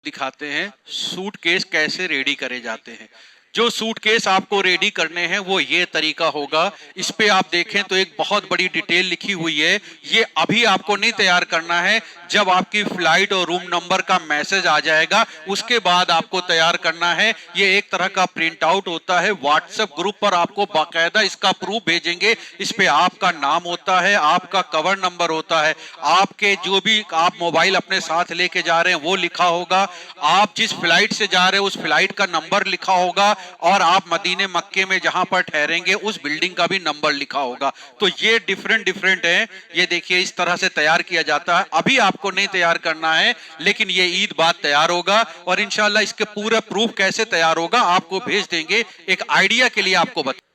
दिखाते हैं सूटकेस कैसे रेडी करे जाते हैं। जो सूटकेस आपको रेडी करने हैं वो ये तरीका होगा। इस पे आप देखें तो एक बहुत बड़ी डिटेल लिखी हुई है। ये अभी आपको नहीं तैयार करना है, जब आपकी फ्लाइट और रूम नंबर का मैसेज आ जाएगा उसके बाद आपको तैयार करना है। ये एक तरह का प्रिंट आउट होता है, व्हाट्सएप ग्रुप पर आपको बाकायदा इसका प्रूफ भेजेंगे। इस पे आपका नाम होता है, आपका कवर नंबर होता है, आपके जो भी आप मोबाइल अपने साथ लेके जा रहे हैं वो लिखा होगा, आप जिस फ्लाइट से जा रहे हैं उस फ्लाइट का नंबर लिखा होगा, और आप मदीने मक्के में जहां पर ठहरेंगे उस बिल्डिंग का भी नंबर लिखा होगा। तो ये डिफरेंट डिफरेंट है। ये देखिए इस तरह से तैयार किया जाता है। अभी आपको नहीं तैयार करना है, लेकिन ये ईद बाद तैयार होगा और इंशाल्लाह इसके पूरा प्रूफ कैसे तैयार होगा आपको भेज देंगे। एक आइडिया के लिए आपको बता,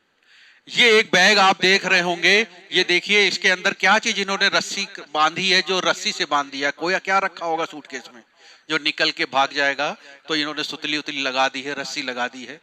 ये एक बैग आप देख रहे होंगे। ये देखिए इसके अंदर क्या चीज इन्होंने रस्सी बांधी है, जो रस्सी से बांध दिया। कोई क्या रखा होगा सूटकेस में जो निकल के भाग जाएगा, तो इन्होंने सुतली उतली लगा दी है, रस्सी लगा दी है।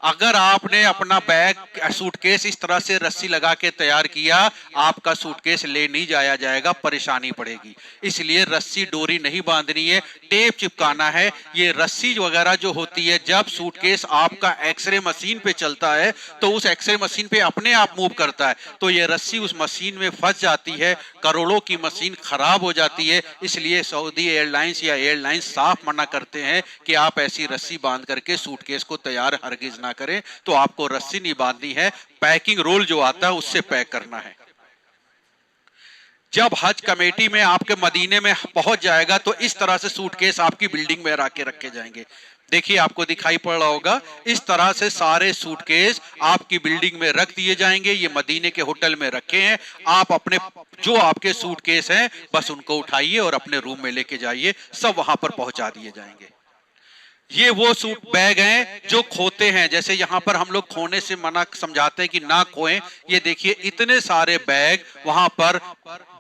अगर आपने अपना बैग सूटकेस इस तरह से रस्सी लगा के तैयार किया, आपका सूटकेस ले नहीं जाया जाएगा, परेशानी पड़ेगी। इसलिए रस्सी डोरी नहीं बांधनी है, टेप चिपकाना है। ये रस्सी वगैरह जो होती है, जब सूटकेस आपका एक्सरे मशीन पे चलता है तो उस एक्सरे मशीन पे अपने आप मूव करता है, तो ये रस्सी उस मशीन में फंस जाती है, करोड़ों की मशीन खराब हो जाती है। इसलिए सऊदी एयरलाइंस या एयरलाइंस साफ मना करते हैं कि आप ऐसी रस्सी बांध करके सूटकेस को तैयार हरगिज ना करें। तो आपको रस्सी नहीं बांधनी है, पैकिंग रोल जो आता है उससे पैक करना है। जब हज कमेटी में आपके मदीने में पहुंच जाएगा तो इस तरह से सूटकेस आपकी बिल्डिंग में रख के रखे जाएंगे। देखिए आपको दिखाई पड़ रहा होगा, इस तरह से सारे सूटकेस आपकी बिल्डिंग में रख दिए जाएंगे। ये मदीने के होटल में रखे हैं। आप अपने जो आपके सूटकेस हैं बस उनको उठाइए और अपने रूम में लेके जाइए, सब वहां पर पहुंचा दिए जाएंगे। ये वो सूट बैग हैं जो खोते हैं, जैसे यहां पर हम लोग खोने से मना समझाते हैं कि ना खोएं। ये देखिए इतने सारे बैग वहां पर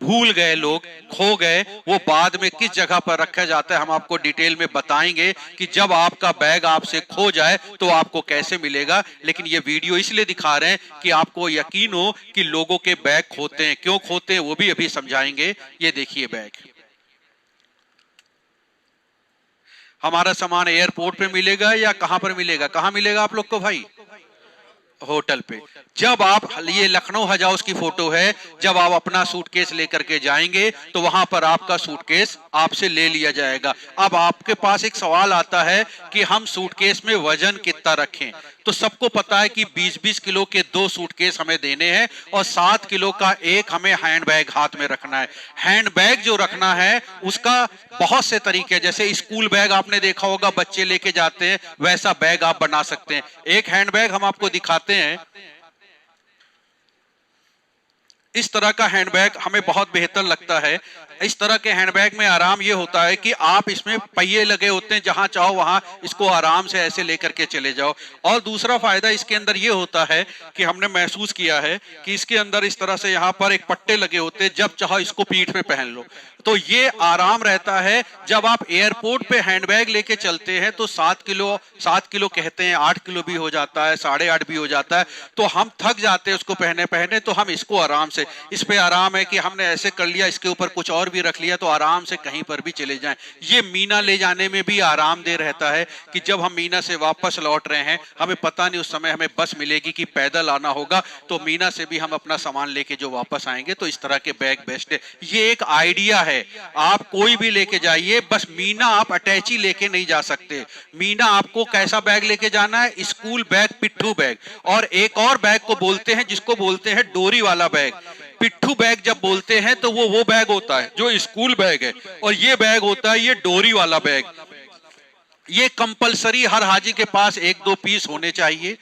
भूल गए लोग, खो गए, वो बाद में किस जगह पर रखा जाता है हम आपको डिटेल में बताएंगे कि जब आपका बैग आपसे खो जाए तो आपको कैसे मिलेगा। लेकिन ये वीडियो इसलिए दिखा रहे हैं कि आपको यकीन हो कि लोगों के बैग खोते हैं, क्यों खोते हैं वो भी अभी समझाएंगे। ये देखिए बैग, हमारा सामान एयरपोर्ट पे मिलेगा या कहां पर मिलेगा? कहां मिलेगा आप लोग को भाई? होटल पे। जब आप, ये लखनऊ हज हाउस की फोटो है, जब आप अपना सूटकेस लेकर के जाएंगे तो वहां पर आपका सूटकेस आपसे ले लिया जाएगा। अब आपके पास एक सवाल आता है कि हम सूटकेस में वजन कितना रखें। तो सबको पता है कि 20-20 किलो के 2 सूटकेस हमें देने हैं और 7 किलो का एक हमें हैंडबैग हाथ में रखना है। हैंडबैग जो रखना है उसका बहुत से तरीके, जैसे स्कूल बैग आपने देखा होगा बच्चे लेके जाते हैं, वैसा बैग आप बना सकते हैं। एक हैंडबैग हम आपको दिखाते हैं। इस तरह का हैंडबैग हमें बहुत बेहतर लगता है। इस तरह के हैंडबैग में आराम ये होता है कि आप इसमें पहिए लगे होते हैं, जहां चाहो वहां इसको आराम से ऐसे लेकर के चले जाओ। और दूसरा फायदा इसके अंदर ये होता है कि हमने महसूस किया है कि इसके अंदर इस तरह से यहाँ पर एक पट्टे लगे होते हैं, जब चाहो इसको पीठ में पहन लो, तो ये आराम रहता है। जब आप एयरपोर्ट पे हैंडबैग लेके चलते हैं तो 7 किलो कहते हैं, 8 किलो भी हो जाता है, 8.5 भी हो जाता है, तो हम थक जाते हैं उसको पहने पहने। तो हम इसको आराम से, इस पे आराम है कि हमने ऐसे कर लिया, इसके ऊपर कुछ और भी रख लिया तो आराम से कहीं पर भी चले जाएं। ये मीना ले जाने में भी आरामदेह रहता है कि जब हम मीना से वापस लौट रहे हैं, हमें पता नहीं उस समय हमें बस मिलेगी कि पैदल आना होगा, तो मीना से भी हम अपना सामान लेके जो वापस आएंगे, तो इस तरह के बैग बेस्ट है। ये एक आइडिया है, आप कोई भी लेके जाइए, बस मीना आप अटैची लेके नहीं जा सकते। मीना आपको कैसा बैग लेके जाना है? स्कूल बैग, पिट्ठू बैग। और एक और बैग को बोलते हैं जिसको बोलते हैं डोरी वाला बैग। पिट्ठू बैग जब बोलते हैं तो वो बैग होता है जो स्कूल बैग है, और ये बैग होता है ये डोरी वाला बैग। ये कंपलसरी हर हाजी के पास 1-2 पीस होने चाहिए।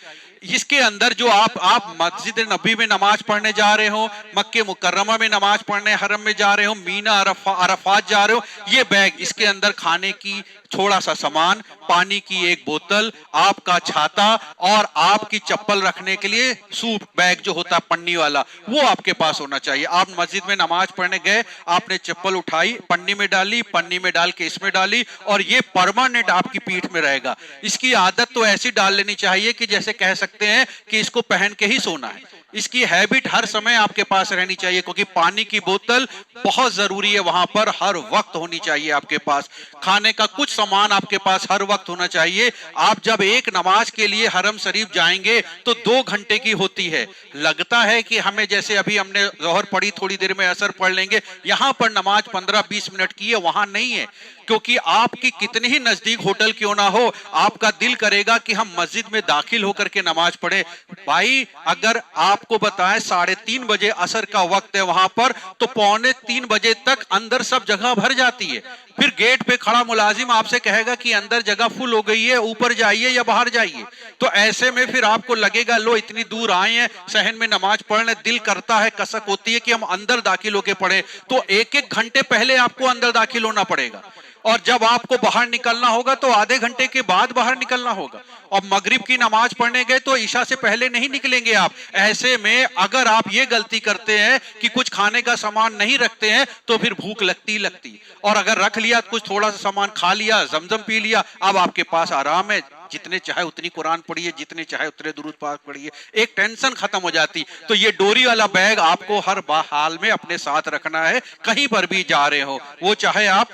इसके अंदर जो आप मस्जिद नबी में नमाज पढ़ने जा रहे हो, मक्के मुकर्रमा में नमाज पढ़ने हरम में जा रहे हो, मीना अरफात जा रहे हो, ये बैग, इसके अंदर खाने की थोड़ा सा सामान, पानी की एक बोतल, आपका छाता और आपकी चप्पल रखने के लिए सूट बैग जो होता है पन्नी वाला, वो आपके पास होना चाहिए। आप मस्जिद में नमाज पढ़ने गए, आपने चप्पल उठाई, पन्नी में डाली, पन्नी में डाल के इसमें डाली, और ये परमानेंट आपकी पीठ में रहेगा। इसकी आदत तो ऐसी डाल लेनी चाहिए कि जैसे कह सकते हैं कि इसको पहन के ही सोना है। इसकी हैबिट हर समय आपके पास रहनी चाहिए, क्योंकि पानी की बोतल बहुत जरूरी है वहां पर, हर वक्त होनी चाहिए आपके पास। खाने का कुछ सामान आपके पास हर वक्त होना चाहिए। आप जब एक नमाज के लिए हरम शरीफ जाएंगे तो 2 घंटे की होती है। लगता है कि हमें, जैसे अभी हमने जोहर पढ़ी, थोड़ी देर में असर पढ़ लेंगे, यहां पर नमाज 15-20 मिनट की है, वहां नहीं है। क्योंकि आपकी कितने ही नजदीक होटल क्यों ना हो, आपका दिल करेगा कि हम मस्जिद में दाखिल होकर के नमाज पढ़े। भाई अगर आपको बताएं 3:30 बजे असर का वक्त है वहां पर, तो 2:45 बजे तक अंदर सब जगह भर जाती है। फिर गेट पे खड़ा मुलाजिम आपसे कहेगा कि अंदर जगह फुल हो गई है, ऊपर जाइए या बाहर जाइए। तो ऐसे में फिर आपको लगेगा लो इतनी दूर आए हैं सहन में नमाज पढ़ने, दिल करता है, कसक होती है कि हम अंदर दाखिल होके पढ़े। तो 1-1 घंटे पहले आपको अंदर दाखिल होना पड़ेगा, और जब आपको बाहर निकलना होगा तो आधे घंटे के बाद बाहर निकलना होगा। और मगरिब की नमाज पढ़ने गए तो ईशा से पहले नहीं निकलेंगे आप। ऐसे में अगर आप ये गलती करते हैं कि कुछ खाने का सामान नहीं रखते हैं, तो फिर भूख लगती लगती, और अगर रख लिया तो कुछ थोड़ा सा सामान खा लिया, जमजम पी लिया, अब आपके पास आराम है, जितने चाहे उतनी कुरान पढ़िए, जितने चाहे उतने दुरूद पाक पढ़िए, एक टेंशन खत्म हो जाती। तो ये डोरी वाला बैग आपको हर हाल में अपने साथ रखना है, कहीं पर भी जा रहे हो, वो चाहे आप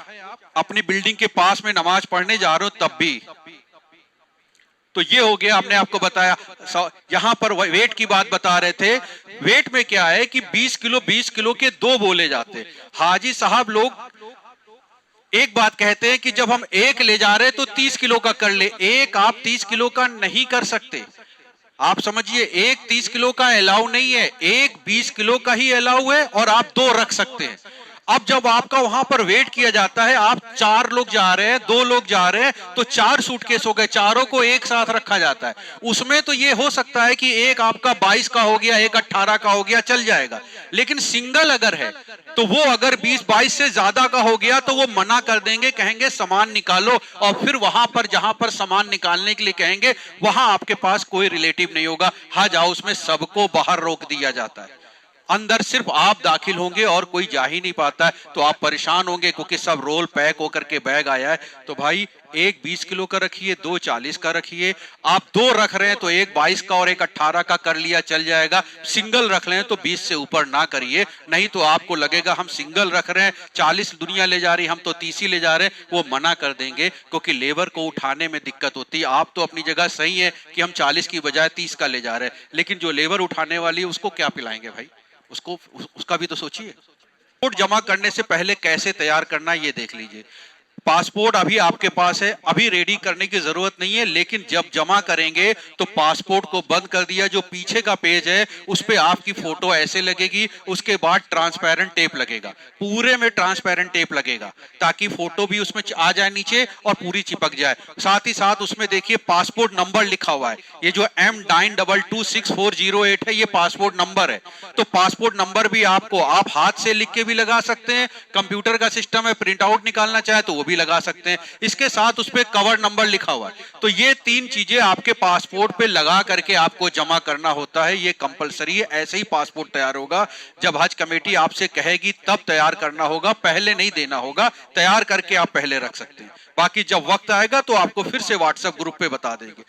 अपनी बिल्डिंग के पास में नमाज पढ़ने जा रहे हो तब भी। तो ये हो गया, हमने आपको बताया। यहां पर वेट की बात बता रहे थे। वेट में क्या है कि 20 किलो के 2 बोले जाते। हाजी साहब लोग एक बात कहते हैं कि जब हम एक ले जा रहे हैं तो 30 किलो का कर ले। एक आप 30 किलो का नहीं कर सकते, आप समझिए, एक 30 किलो का अलाउ नहीं है, एक 20 किलो का ही अलाउ है, और आप 2 रख सकते हैं। अब जब आपका वहां पर वेट किया जाता है, आप 4 लोग जा रहे हैं, 2 लोग जा रहे हैं, तो 4 सूटकेस हो गए, चारों को एक साथ रखा जाता है। उसमें तो ये हो सकता है कि एक आपका 22 का हो गया, एक 18 का हो गया, चल जाएगा। लेकिन सिंगल अगर है तो वो अगर 20-22 से ज्यादा का हो गया तो वो मना कर देंगे, कहेंगे सामान निकालो, और फिर वहां पर जहां पर सामान निकालने के लिए कहेंगे वहां आपके पास कोई रिलेटिव नहीं होगा। हज हाउस में सबको बाहर रोक दिया जाता है, अंदर सिर्फ आप दाखिल होंगे और कोई जा ही नहीं पाता है। तो आप परेशान होंगे क्योंकि सब रोल पैक होकर के बैग आया है। तो भाई एक 20 किलो का रखिए, 2 40 का रखिए। आप 2 रख रहे हैं तो एक 22 का और एक 18 का कर लिया, चल जाएगा। सिंगल रख रहे हैं तो 20 से ऊपर ना करिए, नहीं तो आपको लगेगा हम सिंगल रख रहे हैं, 40 दुनिया ले जा रही, हम तो 30 ही ले जा रहे हैं। वो मना कर देंगे, क्योंकि लेबर को उठाने में दिक्कत होती है। आप तो अपनी जगह सही है कि हम 40 की बजाय 30 का ले जा रहे हैं, लेकिन जो लेबर उठाने वाली है उसको क्या पिलाएंगे भाई, उसका भी तो सोचिए। पासपोर्ट जमा करने से पहले कैसे तैयार करना ये देख लीजिए। पासपोर्ट अभी आपके पास है, अभी रेडी करने की जरूरत नहीं है, लेकिन जब जमा करेंगे तो पासपोर्ट को बंद कर दिया, जो पीछे का पेज है उस पे आपकी फोटो ऐसे लगेगी, उसके बाद ट्रांसपेरेंट टेप लगेगा, पूरे में ट्रांसपेरेंट टेप लगेगा, ताकि फोटो भी उसमें आ जाए नीचे और पूरी चिपक जाए। साथ ही साथ उसमें देखिए पासपोर्ट नंबर लिखा हुआ है, ये जो M922640 है ये पासपोर्ट नंबर है। तो पासपोर्ट नंबर भी आपको, आप हाथ से लिख के भी लगा सकते हैं, कंप्यूटर का सिस्टम है, प्रिंट आउट निकालना चाहे तो वो भी लगा सकते हैं। इसके साथ उस पे कवर नंबर लिखा हुआ है। तो ये 3 चीजें आपके पासपोर्ट पे लगा करके आपको जमा करना होता है, ये कंपलसरी है। ऐसे ही पासपोर्ट तैयार होगा, जब हज कमेटी आपसे कहेगी तब तैयार करना होगा, पहले नहीं देना होगा। तैयार करके आप पहले रख सकते हैं, बाकी जब वक्त आएगा तो आपको फिर से व्हाट्सएप ग्रुप पे बता देंगे।